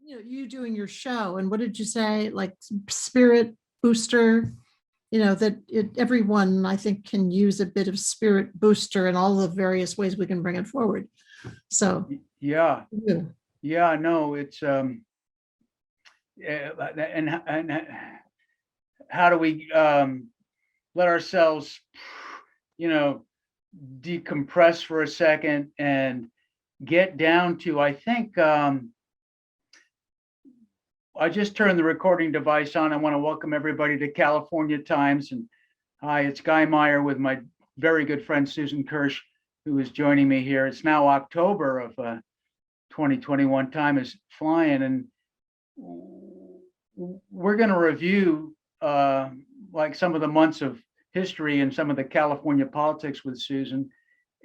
You doing your show, and what did you say? Like spirit booster, that everyone I think can use a bit of spirit booster in all the various ways we can bring it forward. So, Yeah, yeah. yeah, no, it's and how do we let ourselves, you know, decompress for a second and get down to, I think, I just turned the recording device on. I want to welcome everybody to California Times. And hi, it's Guy Meyer with my very good friend Susan Kirsch, who is joining me here. It's now October of 2021. Time is flying, and we're going to review like some of the months of history and some of the California politics with Susan.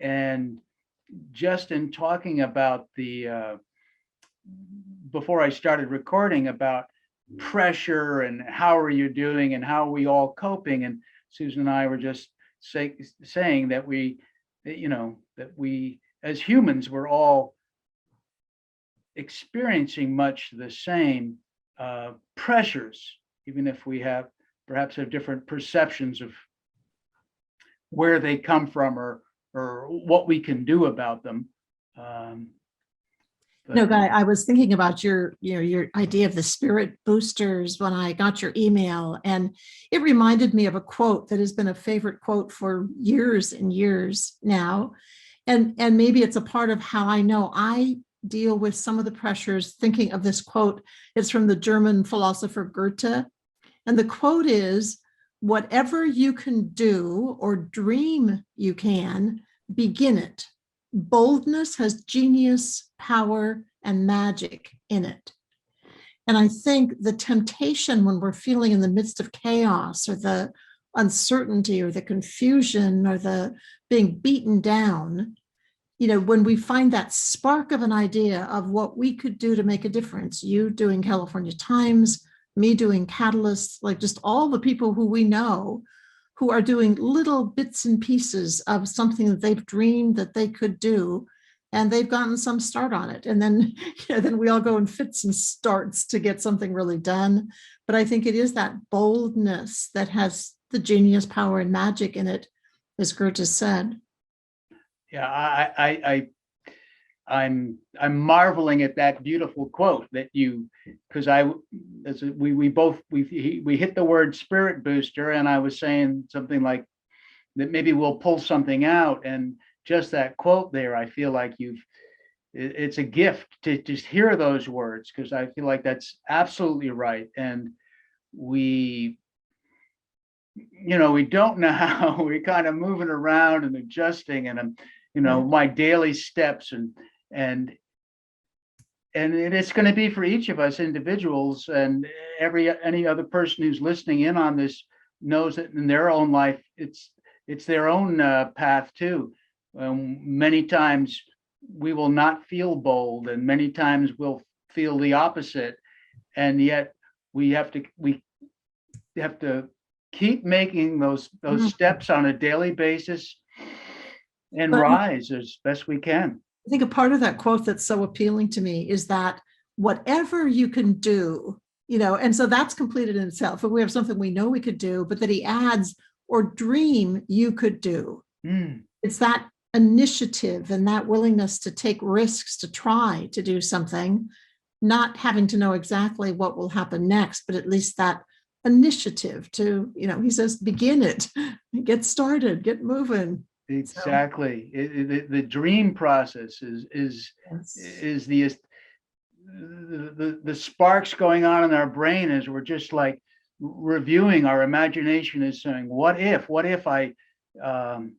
And just in talking about the before I started recording about pressure and how are you doing and how are we all coping, and Susan and I were just saying that that we as humans we're all experiencing much the same pressures, even if we perhaps have different perceptions of where they come from or what we can do about them. No, Guy, I was thinking about your idea of the spirit boosters when I got your email, and it reminded me of a quote that has been a favorite quote for years and years now. And maybe it's a part of how I know I deal with some of the pressures thinking of this quote. It's from the German philosopher Goethe. And the quote is, "Whatever you can do or dream you can, begin it. Boldness has genius, power, and magic in it." And I think the temptation when we're feeling in the midst of chaos or the uncertainty or the confusion or the being beaten down, when we find that spark of an idea of what we could do to make a difference, you doing California Times, me doing Catalyst, like just all the people who we know who are doing little bits and pieces of something that they've dreamed that they could do, and they've gotten some start on it. And then, then we all go in fits and starts to get something really done. But I think it is that boldness that has the genius, power, and magic in it, as Goethe said. Yeah, I'm marveling at that beautiful quote that you, because we hit the word spirit booster, and I was saying something like that maybe we'll pull something out, and just that quote there, I feel like it's a gift to just hear those words, because I feel like that's absolutely right. And we don't know how we're kind of moving around and adjusting, and my daily steps and it's going to be for each of us individuals, and any other person who's listening in on this knows that in their own life it's their own path too. Many times we will not feel bold, and many times we'll feel the opposite, and yet we have to keep making those steps on a daily basis and rise as best we can. I think a part of that quote that's so appealing to me is that whatever you can do, and so that's completed in itself. If we have something we know we could do, but that he adds, or dream you could do. It's that initiative and that willingness to take risks, to try to do something, not having to know exactly what will happen next, but at least that initiative to, he says, begin it, get started, get moving. Exactly. The dream process is the sparks going on in our brain as we're just like reviewing. Our imagination is saying, what if I, and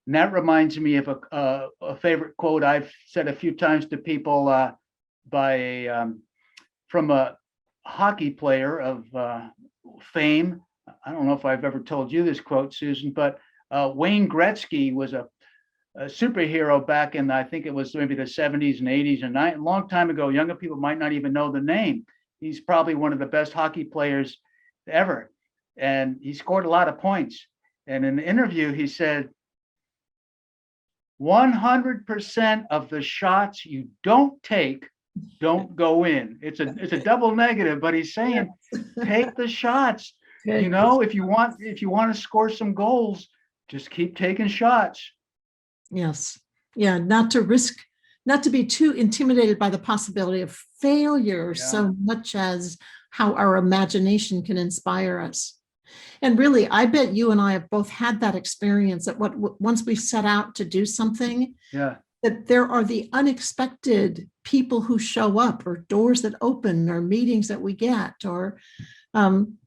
that reminds me of a favorite quote I've said a few times to people from a hockey player of fame. I don't know if I've ever told you this quote, Susan, but Wayne Gretzky was a superhero back in, I think it was maybe the 70s and 80s and a long time ago. Younger people might not even know the name. He's probably one of the best hockey players ever, and he scored a lot of points. And in the interview, he said, 100% of the shots you don't take don't go in. It's a double negative, but he's saying take the shots. You Good. know, if you want to score some goals, just keep taking shots. Yes. Yeah. Not to risk, not to be too intimidated by the possibility of failure Yeah. so much as how our imagination can inspire us. And really, I bet you and I have both had that experience that once we set out to do something, Yeah. that there are the unexpected people who show up, or doors that open, or meetings that we get, or um,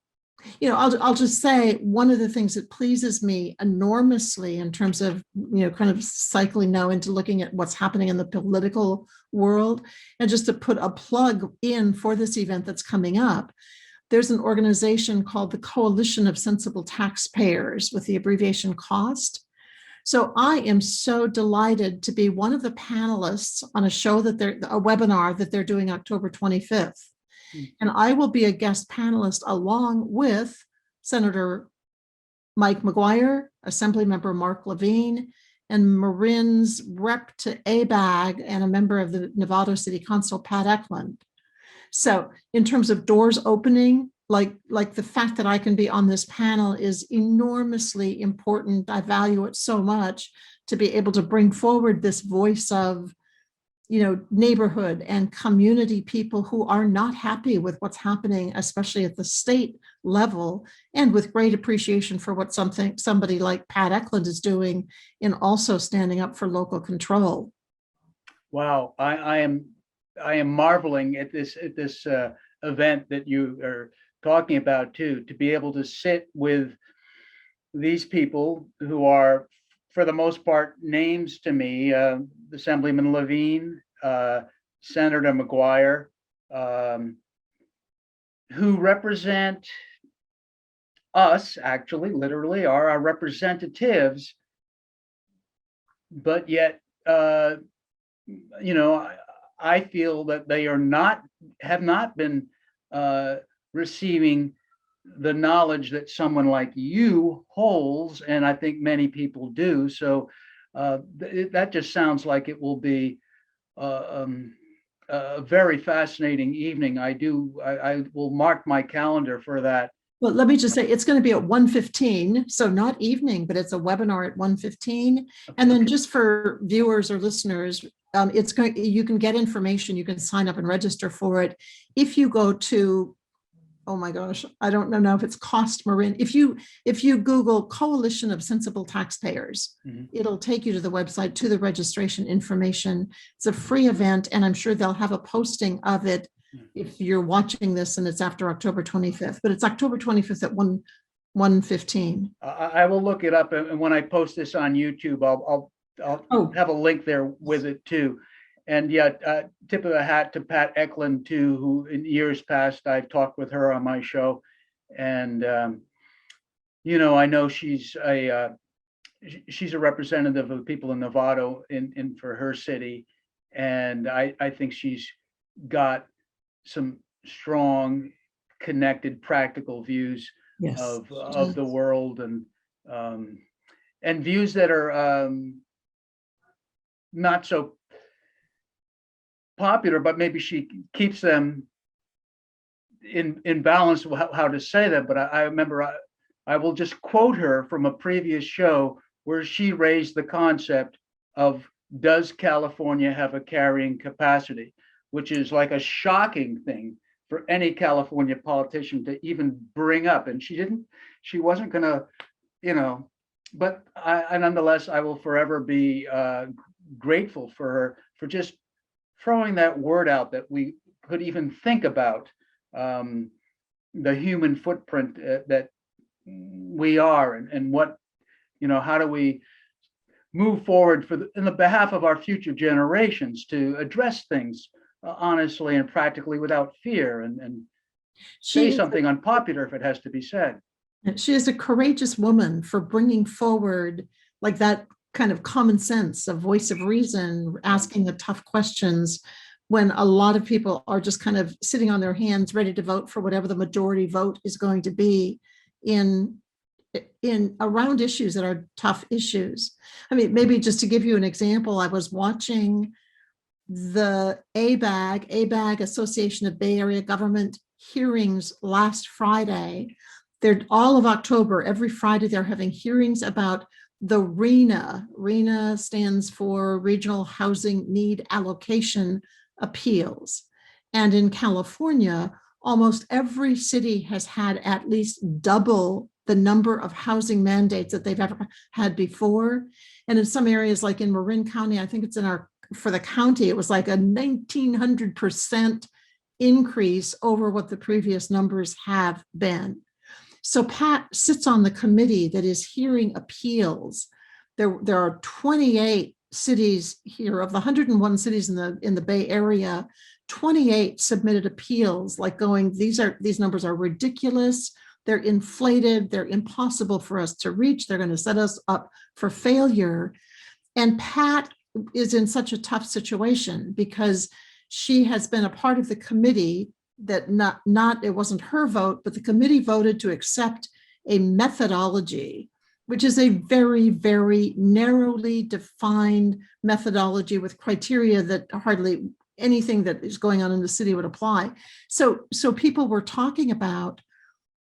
I'll just say one of the things that pleases me enormously in terms of, kind of cycling now into looking at what's happening in the political world, and just to put a plug in for this event that's coming up. There's an organization called the Coalition of Sensible Taxpayers, with the abbreviation COST. So I am so delighted to be one of the panelists on a show a webinar that they're doing October 25th. And I will be a guest panelist along with Senator Mike McGuire, Assemblymember Mark Levine, and Marin's rep to ABAG and a member of the Novato City Council, Pat Eklund. So in terms of doors opening, like the fact that I can be on this panel is enormously important. I value it so much to be able to bring forward this voice of, neighborhood and community people who are not happy with what's happening, especially at the state level, and with great appreciation for what somebody like Pat Eklund is doing in also standing up for local control. Wow, I am marveling at this event that you are talking about too, to be able to sit with these people who are, for the most part, names to me, Assemblyman Levine, Senator McGuire, who represent us, actually, literally, are our representatives, but yet, I feel that they have not been receiving the knowledge that someone like you holds, and I think many people do. So that just sounds like it will be a very fascinating evening. I will mark my calendar for that. Well, let me just say, it's going to be at 1:15, so not evening, but it's a webinar at 1:15. And then just for viewers or listeners, you can get information, you can sign up and register for it. If you go to, oh my gosh, I don't know if it's Cost Marin. If you Google Coalition of Sensible Taxpayers, it'll take you to the website, to the registration information. It's a free event, and I'm sure they'll have a posting of it if you're watching this and it's after October 25th, but it's October 25th at 1:15. I will look it up, and when I post this on YouTube, I'll have a link there with it too. And yet, tip of the hat to Pat Eklund too, who in years past I've talked with her on my show, and I know she's a representative of the people in Novato in for her city, and I think she's got some strong, connected, practical views of the world, and views that are not so popular, but maybe she keeps them in balance. How to say that, but I remember I will just quote her from a previous show where she raised the concept of, does California have a carrying capacity, which is like a shocking thing for any California politician to even bring up. And she wasn't gonna, but nonetheless, I will forever be grateful for her for just throwing that word out, that we could even think about the human footprint that we are, and what, how do we move forward in the behalf of our future generations to address things honestly and practically without fear, and say something unpopular if it has to be said. She is a courageous woman for bringing forward like that kind of common sense, a voice of reason, asking the tough questions when a lot of people are just kind of sitting on their hands, ready to vote for whatever the majority vote is going to be in around issues that are tough issues. I mean, maybe just to give you an example, I was watching the ABAG, Association of Bay Area Government hearings last Friday. They're all of October. Every Friday they're having hearings about the RHNA. RHNA stands for Regional Housing Need Allocation Appeals. And in California, almost every city has had at least double the number of housing mandates that they've ever had before. And in some areas, like in Marin County, I think it's for the county, it was like a 1900% increase over what the previous numbers have been. So Pat sits on the committee that is hearing appeals. There are 28 cities here. Of the 101 cities in the Bay Area, 28 submitted appeals, like going, these numbers are ridiculous, they're inflated, they're impossible for us to reach, they're going to set us up for failure. And Pat is in such a tough situation because she has been a part of the committee that it wasn't her vote, but the committee voted to accept a methodology, which is a very, very narrowly defined methodology with criteria that hardly anything that is going on in the city would apply. So people were talking about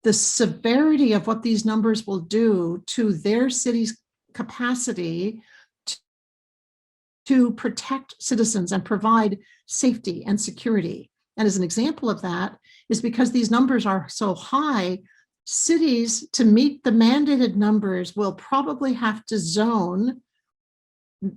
the severity of what these numbers will do to their city's capacity to protect citizens and provide safety and security. And as an example of that is because these numbers are so high, cities, to meet the mandated numbers, will probably have to zone,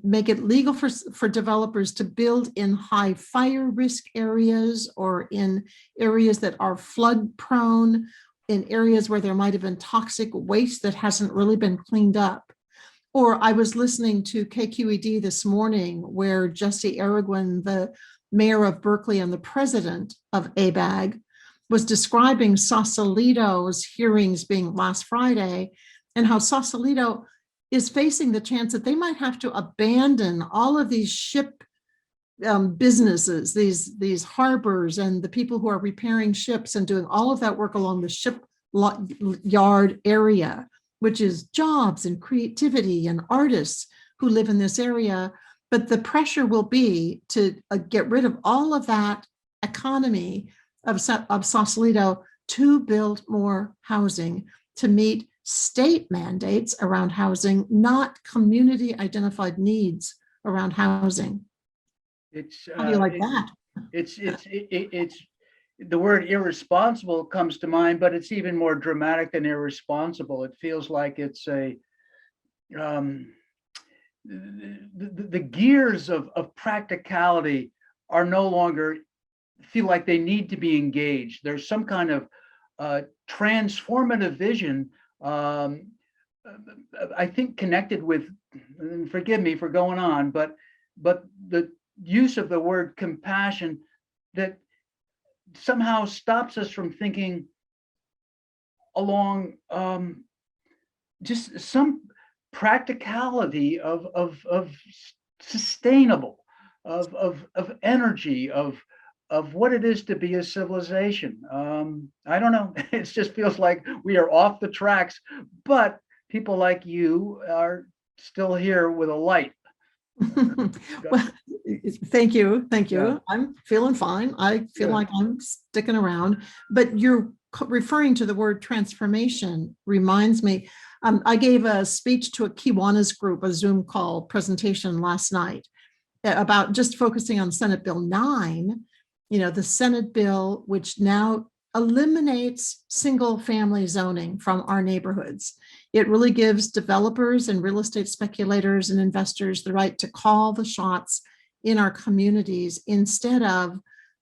make it legal for developers to build in high fire risk areas or in areas that are flood prone, in areas where there might have been toxic waste that hasn't really been cleaned up. Or I was listening to KQED this morning where Jesse Arreguin, the mayor of Berkeley and the president of ABAG, was describing Sausalito's hearings being last Friday and how Sausalito is facing the chance that they might have to abandon all of these ship businesses, these harbors, and the people who are repairing ships and doing all of that work along the ship yard area, which is jobs and creativity and artists who live in this area. But the pressure will be to get rid of all of that economy of Sausalito to build more housing, to meet state mandates around housing, not community identified needs around housing. How do you like that? It's the word irresponsible comes to mind, but it's even more dramatic than irresponsible. It feels like it's the gears of practicality are no longer feel like they need to be engaged. There's some kind of transformative vision, I think, connected with, and forgive me for going on, but the use of the word compassion that somehow stops us from thinking along just some practicality of sustainable, of energy, of what it is to be a civilization. I don't know. It just feels like we are off the tracks, but people like you are still here with a light. Well, thank you. Yeah. I'm feeling fine. I feel like I'm sticking around, but you're referring to the word transformation reminds me. I gave a speech to a Kiwanis group, a Zoom call presentation last night about just focusing on Senate Bill 9, the Senate bill, which now eliminates single family zoning from our neighborhoods. It really gives developers and real estate speculators and investors the right to call the shots in our communities instead of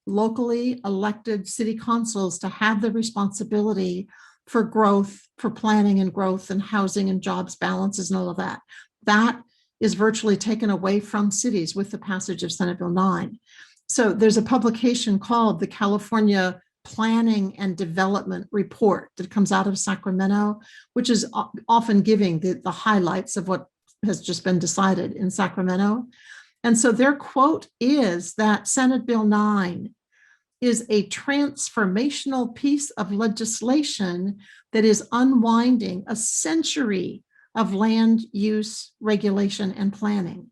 locally elected city councils to have the responsibility for growth, for planning and growth and housing and jobs balances and all of that. That is virtually taken away from cities with the passage of Senate Bill 9. So there's a publication called the California Planning and Development Report that comes out of Sacramento, which is often giving the highlights of what has just been decided in Sacramento. And so their quote is that Senate Bill 9 is a transformational piece of legislation that is unwinding a century of land use regulation and planning.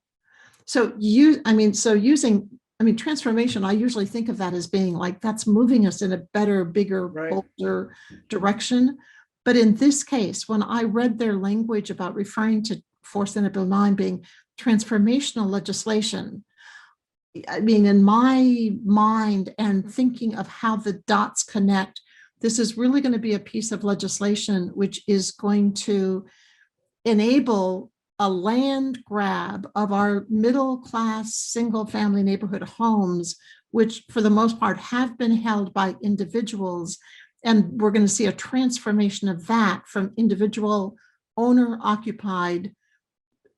So using I mean, transformation, I usually think of that as being like, that's moving us in a better, bigger, Right. bolder direction. But in this case, when I read their language about referring to for Senate Bill 9 being transformational legislation, I mean, in my mind and thinking of how the dots connect, this is really going to be a piece of legislation which is going to enable a land grab of our middle class single family neighborhood homes, which for the most part have been held by individuals. And we're going to see a transformation of that from individual owner occupied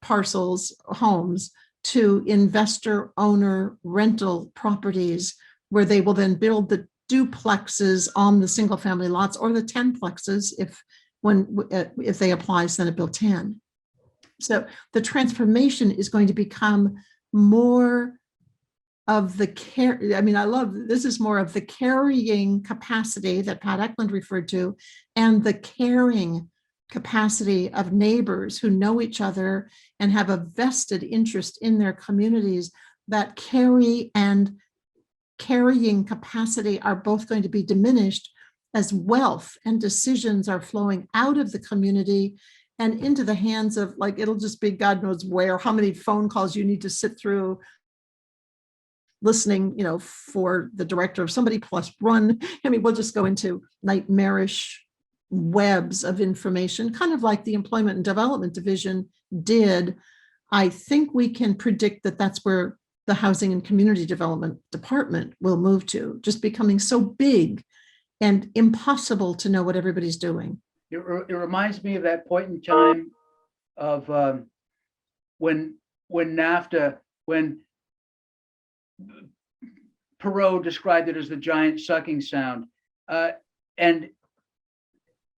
parcels, homes, to investor owner rental properties, where they will then build the duplexes on the single family lots or the 10 plexes if they apply Senate Bill 10. So the transformation is going to become more of the care. I mean, I love this is more of the carrying capacity that Pat Eklund referred to, and the caring capacity of neighbors who know each other and have a vested interest in their communities. That carry and carrying capacity are both going to be diminished as wealth and decisions are flowing out of the community and into the hands of, like, it'll just be God knows where, how many phone calls you need to sit through listening, for the director of somebody plus run. I mean, we'll just go into nightmarish webs of information, kind of like the Employment and Development Division did. I think we can predict that that's where the Housing and Community Development Department will move to, just becoming so big and impossible to know what everybody's doing. It reminds me of that point in time of when NAFTA, when Perot described it as the giant sucking sound. And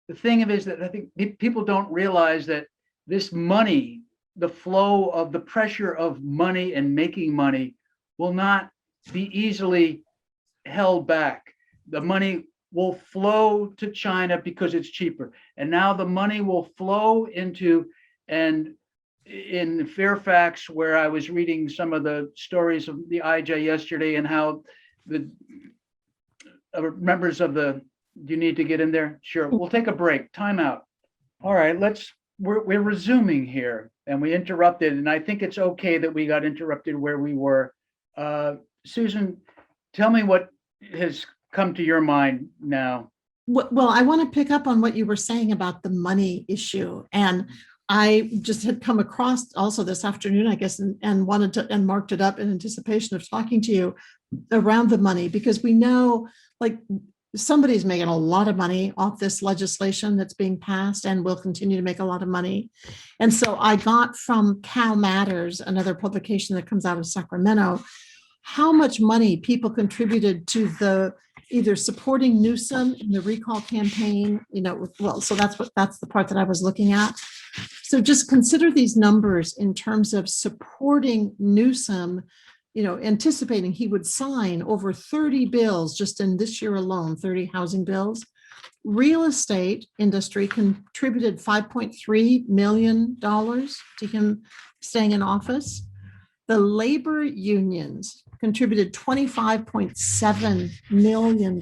the thing of it is that I think people don't realize that this money, the flow of the pressure of money and making money, will not be easily held back. The money will flow to China because it's cheaper. And now the money will flow into, and in Fairfax, where I was reading some of the stories of the IJ yesterday and how the members of the, do you need to get in there? Sure, we'll take a break, time out. All right, we're resuming here, and we interrupted, and I think it's okay that we got interrupted where we were. Susan, tell me what has come to your mind now. Well, I want to pick up on what you were saying about the money issue. And I just had come across also this afternoon, I guess, and wanted to, and marked it up in anticipation of talking to you around the money, because we know, like, somebody's making a lot of money off this legislation that's being passed and will continue to make a lot of money. And so I got from Cal Matters, another publication that comes out of Sacramento, how much money people contributed to the either supporting Newsom in the recall campaign, well, so that's the part that I was looking at. So just consider these numbers in terms of supporting Newsom, anticipating he would sign over 30 bills just in this year alone, 30 housing bills. Real estate industry contributed $5.3 million to him staying in office. The labor unions contributed $25.7 million.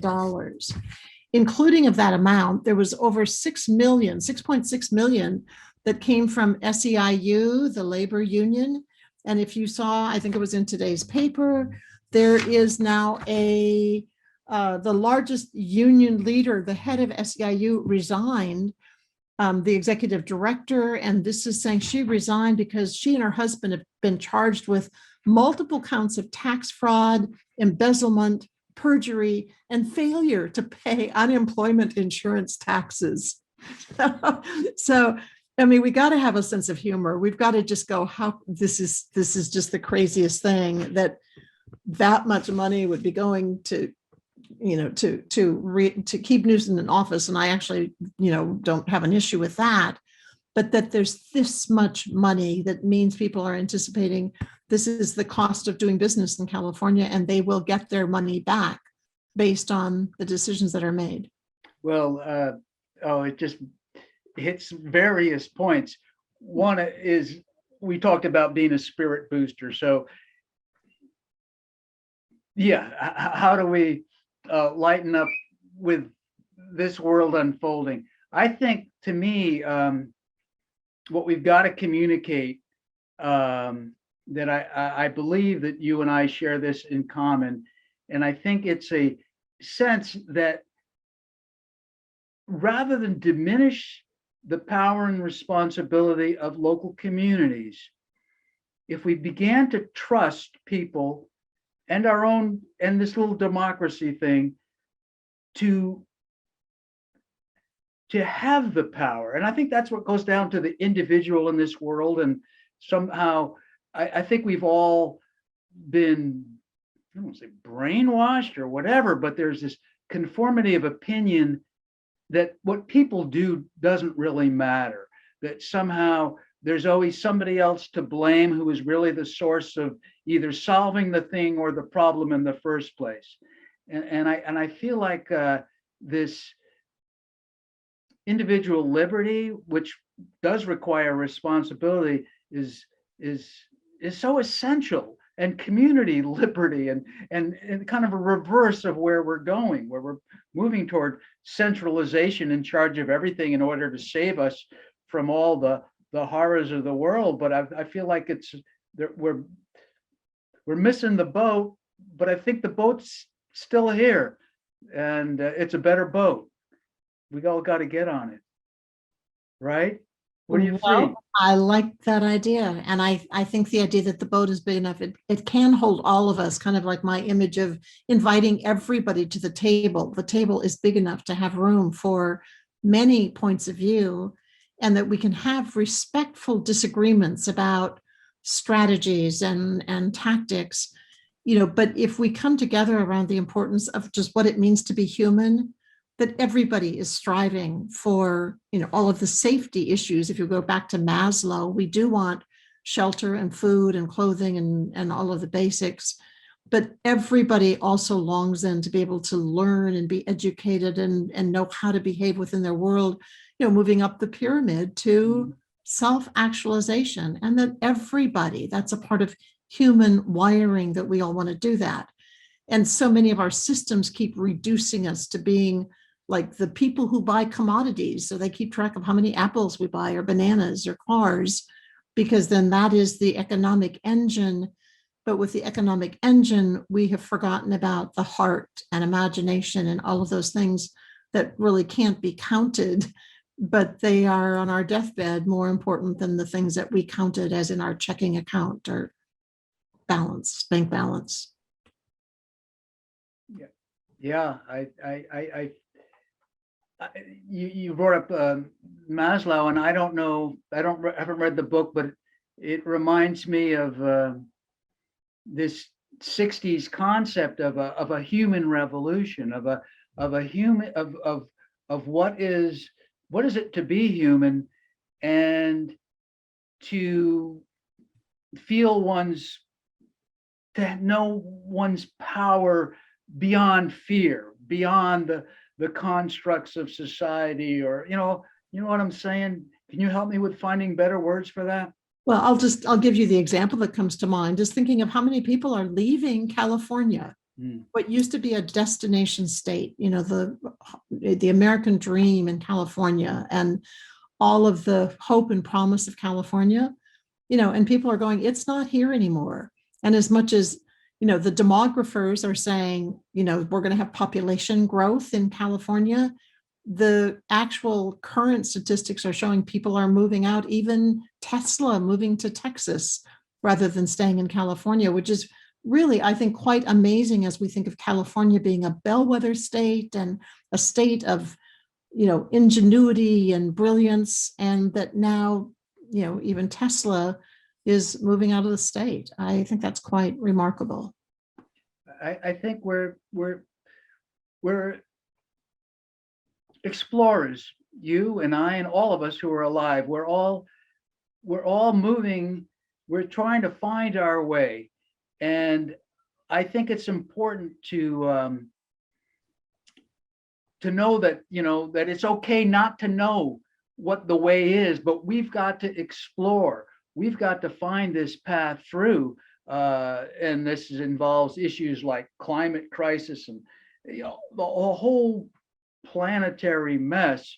Including of that amount, there was over 6.6 million that came from SEIU, the labor union. And if you saw, I think it was in today's paper, there is now the largest union leader, the head of SEIU, resigned, the executive director, and this is saying she resigned because she and her husband have been charged with multiple counts of tax fraud, embezzlement, perjury, and failure to pay unemployment insurance taxes. So, I mean, we got to have a sense of humor. We've got to just go, how this is just the craziest thing, that much money would be going to to keep Newsom in office. And I actually, don't have an issue with that, but that there's this much money, that means people are anticipating this is the cost of doing business in California, and they will get their money back based on the decisions that are made. Well, it just hits various points. One is, we talked about being a spirit booster. So yeah, how do we lighten up with this world unfolding? I think, to me, what we've got to communicate, that I believe that you and I share this in common, and I think it's a sense that rather than diminish the power and responsibility of local communities, if we began to trust people and our own and this little democracy thing to have the power. And I think that's what goes down to the individual in this world. And somehow I think we've all been, I don't want to say brainwashed or whatever, but there's this conformity of opinion that what people do doesn't really matter, that somehow there's always somebody else to blame who is really the source of either solving the thing or the problem in the first place. And I feel like this individual liberty, which does require responsibility, is so essential, and community liberty, and kind of a reverse of where we're going, where we're moving toward centralization in charge of everything in order to save us from all the horrors of the world. But I feel like it's we're missing the boat, but I think the boat's still here, and it's a better boat. We all got to get on it, right? What do you think? I like that idea. And I think the idea that the boat is big enough, it can hold all of us, kind of like my image of inviting everybody to the table. The table is big enough to have room for many points of view, and that we can have respectful disagreements about strategies and tactics, but if we come together around the importance of just what it means to be human, that everybody is striving for, all of the safety issues. If you go back to Maslow, we do want shelter and food and clothing and all of the basics, but everybody also longs then to be able to learn and be educated and know how to behave within their world, moving up the pyramid to self-actualization. And that everybody, that's a part of human wiring, that we all want to do that. And so many of our systems keep reducing us to being like the people who buy commodities. So they keep track of how many apples we buy or bananas or cars, because then that is the economic engine. But with the economic engine, we have forgotten about the heart and imagination and all of those things that really can't be counted, but they are on our deathbed more important than the things that we counted as in our checking account or balance, bank balance. Yeah, you brought up Maslow, and I don't know, I haven't read the book, but it reminds me of this 60s concept of a human revolution, of a human of what is it to be human, and to to know one's power beyond fear, beyond the constructs of society, or you know what I'm saying? Can you help me with finding better words for that? Well, I'll give you the example that comes to mind, just thinking of how many people are leaving California, what used to be a destination state, the American dream in California, and all of the hope and promise of California, and people are going, it's not here anymore. And as much as the demographers are saying, we're going to have population growth in California, the actual current statistics are showing people are moving out, even Tesla moving to Texas rather than staying in California, which is really, I think, quite amazing as we think of California being a bellwether state and a state of, ingenuity and brilliance, and that now, even Tesla is moving out of the state. I think that's quite remarkable. I think we're explorers, you and I and all of us who are alive. We're all moving. We're trying to find our way, and I think it's important to know that that it's okay not to know what the way is, but we've got to explore. We've got to find this path through. and this involves issues like climate crisis and, you know, the whole planetary mess.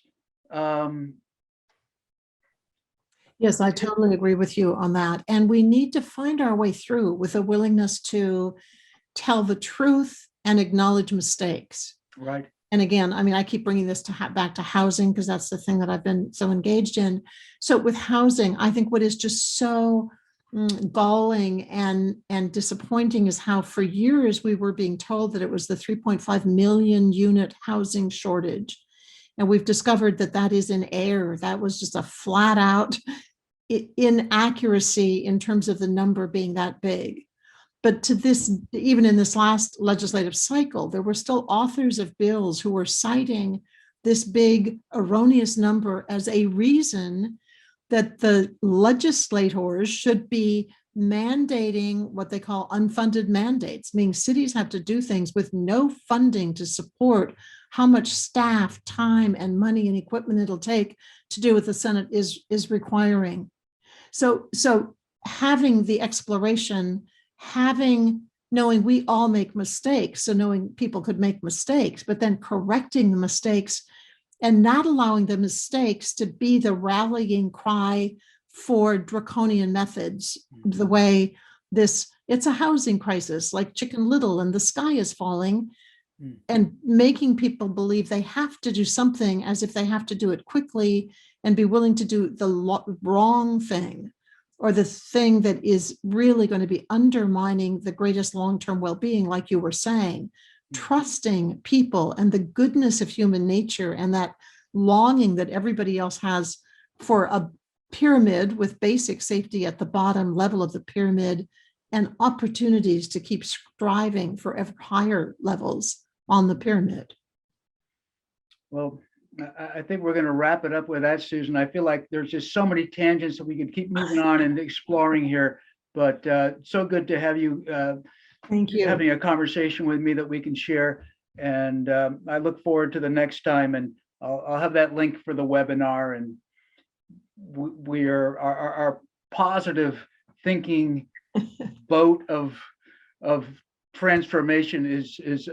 Yes, I totally agree with you on that. And we need to find our way through with a willingness to tell the truth and acknowledge mistakes. Right. And again, I mean, I keep bringing this to back to housing because that's the thing that I've been so engaged in. So with housing, I think what is just so galling and disappointing is how for years we were being told that it was the 3.5 million unit housing shortage. And we've discovered that that is in error. That was just a flat out inaccuracy in terms of the number being that big. But to this, even in this last legislative cycle, there were still authors of bills who were citing this big erroneous number as a reason that the legislators should be mandating what they call unfunded mandates, meaning cities have to do things with no funding to support how much staff, time, and money and equipment it'll take to do what the Senate is requiring. So having the exploration, knowing we all make mistakes, so knowing people could make mistakes, but then correcting the mistakes and not allowing the mistakes to be the rallying cry for draconian methods, the way it's a housing crisis like Chicken Little and the sky is falling, and making people believe they have to do something as if they have to do it quickly and be willing to do the wrong thing, or the thing that is really going to be undermining the greatest long-term well-being, like you were saying. Trusting people and the goodness of human nature and that longing that everybody else has for a pyramid with basic safety at the bottom level of the pyramid and opportunities to keep striving for ever higher levels on the pyramid. Well, I think we're going to wrap it up with that, Susan. I feel like there's just so many tangents that we could keep moving on and exploring here, but so good to have you. Thank you. Having a conversation with me that we can share. And I look forward to the next time, and I'll have that link for the webinar. And we are our positive thinking boat of transformation is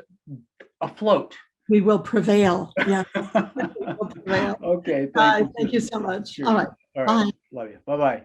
afloat. We will prevail. Yeah. We'll prevail. Okay. Thank you so much. Sure. All right. All right. Bye. Love you. Bye-bye.